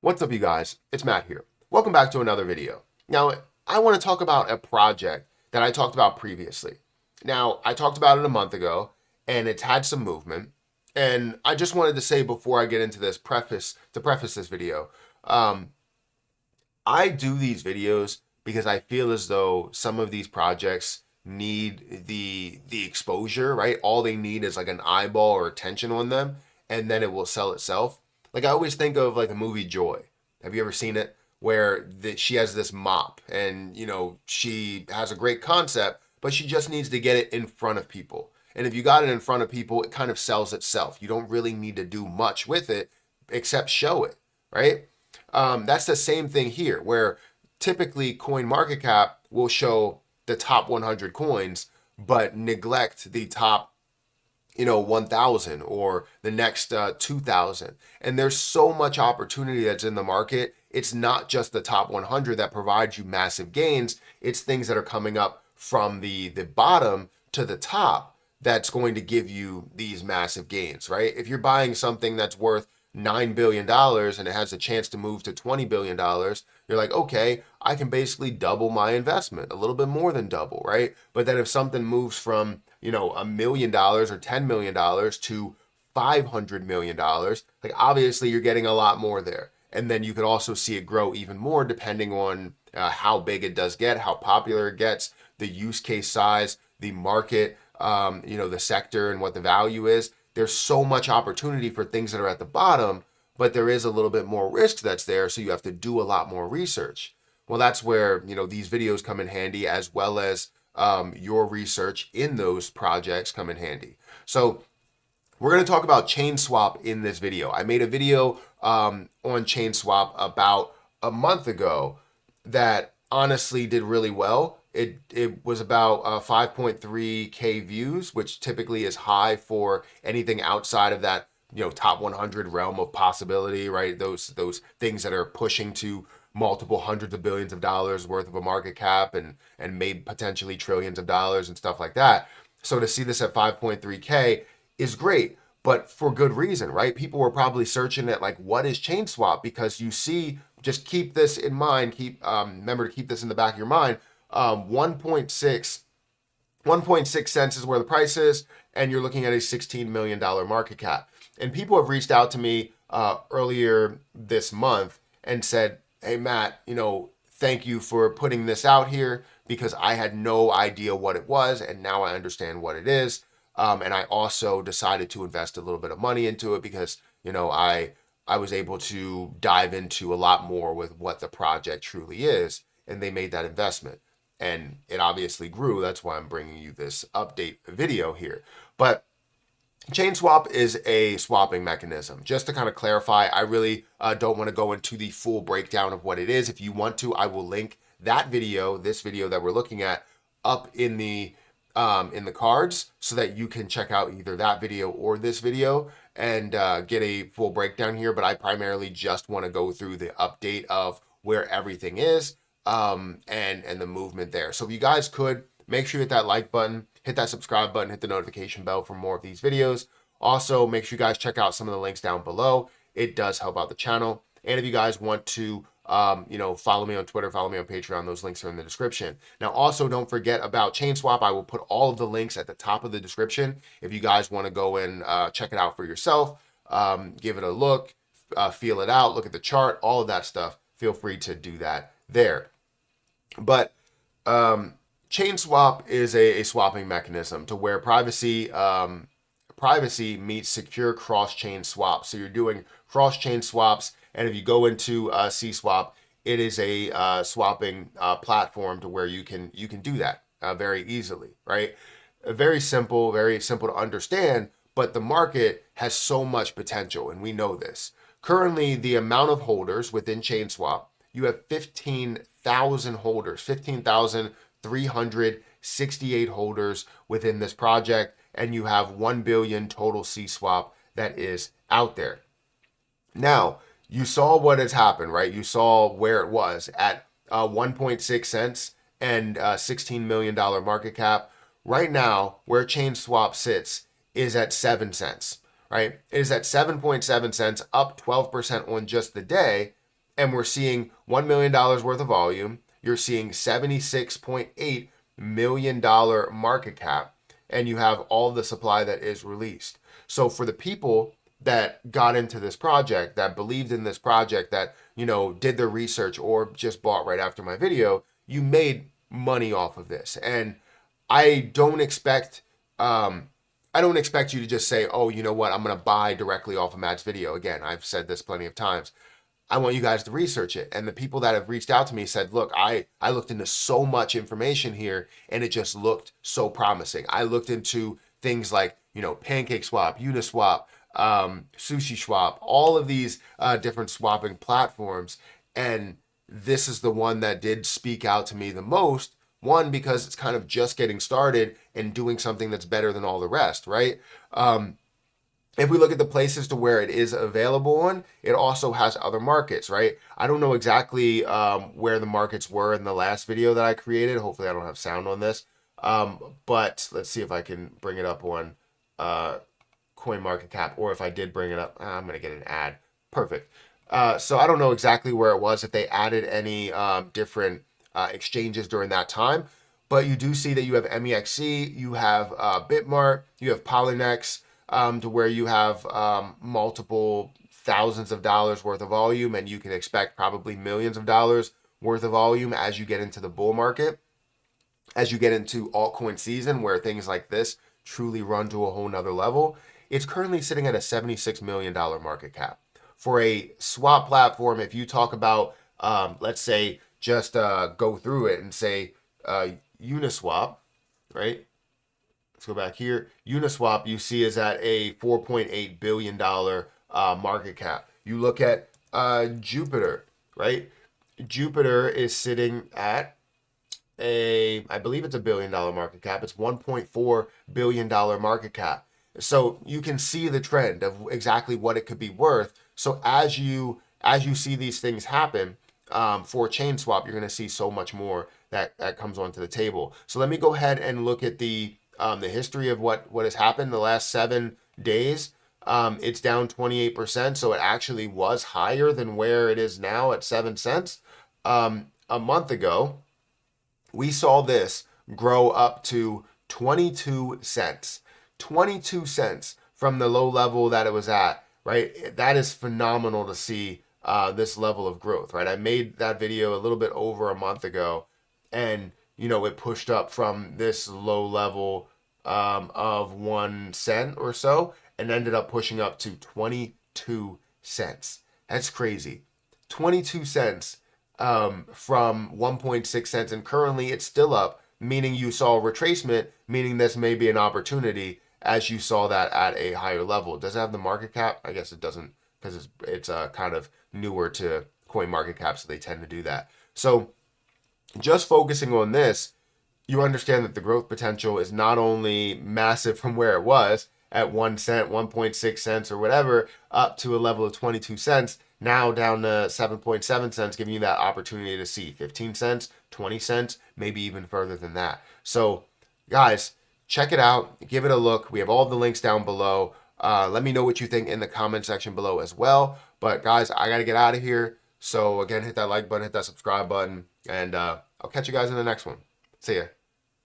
What's up, you guys? It's Matt here. Welcome back to another video. Now, I want to talk about a project that I talked about previously. Now, I talked about it a month ago, and it's had some movement. And I just wanted to say before I get into this, preface this video, um, I do these videos because I feel as though some of these projects need the exposure, right? All they need is like an eyeball or attention on them, and then it will sell itself. Like I always think of like a movie Joy. Have you ever seen it? Where she has this mop, and she has a great concept, but she just needs to get it in front of people. And if you got it in front of people, it kind of sells itself. You don't really need to do much with it except show it, right? That's the same thing here, where typically CoinMarketCap will show the top 100 coins, but neglect the top 1,000 or the next 2,000. And there's so much opportunity that's in the market. It's not just the top 100 that provides you massive gains. It's things that are coming up from the bottom to the top that's going to give you these massive gains, right? If you're buying something that's worth $9 billion and it has a chance to move to $20 billion, you're like, okay, I can basically double my investment, a little bit more than double, right? But then if something moves from, $1 million or $10 million to $500 million, like obviously you're getting a lot more there. And then you could also see it grow even more depending on how big it does get, how popular it gets, the use case size, the market, the sector and what the value is. There's so much opportunity for things that are at the bottom, but there is a little bit more risk that's there, so you have to do a lot more research. Well, that's where these videos come in handy, as well as your research in those projects come in handy. So we're going to talk about Chainswap in this video. I made a video on Chainswap about a month ago that honestly did really well. It was about 5.3K views, which typically is high for anything outside of that top 100 realm of possibility, right? Those things that are pushing to multiple hundreds of billions of dollars worth of a market cap and made potentially trillions of dollars and stuff like that. So to see this at 5.3K is great, but for good reason, right? People were probably searching at like, what is Chainswap? Because you see, just keep this in mind. Remember to keep this in the back of your mind. 1.6 cents is where the price is, and you're looking at a $16 million market cap. And people have reached out to me earlier this month and said, hey, Matt, thank you for putting this out here because I had no idea what it was, and now I understand what it is. And I also decided to invest a little bit of money into it because, I was able to dive into a lot more with what the project truly is, and they made that investment. And it obviously grew. That's why I'm bringing you this update video here. But Chainswap is a swapping mechanism. Just to kind of clarify, I really don't want to go into the full breakdown of what it is. If you want to, I will link that video, this video that we're looking at, up in the cards so that you can check out either that video or this video and get a full breakdown here. But I primarily just want to go through the update of where everything is and the movement there. So if you guys could, make sure you hit that like button, hit that subscribe button, hit the notification bell for more of these videos. Also, make sure you guys check out some of the links down below. It does help out the channel. And if you guys want to, follow me on Twitter, follow me on Patreon, those links are in the description. Now, also don't forget about Chainswap. I will put all of the links at the top of the description. If you guys want to go and check it out for yourself, give it a look, feel it out, look at the chart, all of that stuff, feel free to do that there. But Chainswap is a swapping mechanism to where privacy meets secure cross-chain swaps. So you're doing cross-chain swaps, and if you go into CSwap, it is a swapping platform to where you can do that very easily, right? Very simple to understand, but the market has so much potential, and we know this. Currently, the amount of holders within Chainswap, you have 15,000 holders, 15,368 holders within this project, and you have 1 billion total CSwap that is out there. Now, you saw what has happened, right? You saw where it was at 1.6 cents and $16 million market cap. Right now, where Chainswap sits is at 7 cents, right? It is at 7.7 cents, up 12% on just the day. and we're seeing $1 million worth of volume. You're seeing $76.8 million market cap, and you have all the supply that is released. So for the people that got into this project, that believed in this project, that, you know, did their research or just bought right after my video, you made money off of this. And I don't expect you to just say, oh, you know what, I'm going to buy directly off of Matt's video. Again, I've said this plenty of times. I want you guys to research it. And the people that have reached out to me said, look, I looked into so much information here and it just looked so promising. I looked into things like, you know, PancakeSwap, Uniswap, SushiSwap, all of these different swapping platforms. And this is the one that did speak out to me the most. One, because it's kind of just getting started and doing something that's better than all the rest, right? If we look at the places to where it is available on, it also has other markets, right? I don't know exactly where the markets were in the last video that I created. Hopefully I don't have sound on this. But let's see if I can bring it up on CoinMarketCap, or if I did bring it up, I'm going to get an ad. Perfect. So I don't know exactly where it was, if they added any different exchanges during that time. But you do see that you have MEXC, you have Bitmart, you have Polynex, to where you have multiple thousands of dollars worth of volume, and you can expect probably millions of dollars worth of volume as you get into the bull market, as you get into altcoin season, where things like this truly run to a whole nother level. It's currently sitting at a $76 million market cap. For a swap platform, if you talk about, let's say, just go through it and say Uniswap, right? Let's go back here. Uniswap, you see, is at a $4.8 billion market cap. You look at Jupiter, right? Jupiter is sitting at I believe it's $1 billion market cap. It's $1.4 billion market cap. So you can see the trend of exactly what it could be worth. So as you see these things happen, for Chainswap, you're going to see so much more that comes onto the table. So let me go ahead and look at the history of what has happened the last 7 days. It's down 28%, so it actually was higher than where it is now at 7 cents. A month ago, we saw this grow up to 22 cents. 22 cents from the low level that it was at, right? That is phenomenal to see this level of growth, right? I made that video a little bit over a month ago, and you know, it pushed up from this low level of 1 cent or so, and ended up pushing up to 22 cents. That's crazy. 22 cents from 1.6 cents, and currently it's still up, meaning you saw a retracement, meaning this may be an opportunity as you saw that at a higher level. Does it have the market cap? I guess it doesn't, because it's kind of newer to CoinMarketCap, so they tend to do that. So just focusing on this, you understand that the growth potential is not only massive from where it was at 1 cent, 1.6 cents or whatever, up to a level of 22 cents, now down to 7.7 cents, giving you that opportunity to see 15 cents, 20 cents, maybe even further than that. So guys, check it out, give it a look. We have all the links down below. Let me know what you think in the comment section below as well. But guys, I got to get out of here. So again, hit that like button, hit that subscribe button, and I'll catch you guys in the next one. See ya.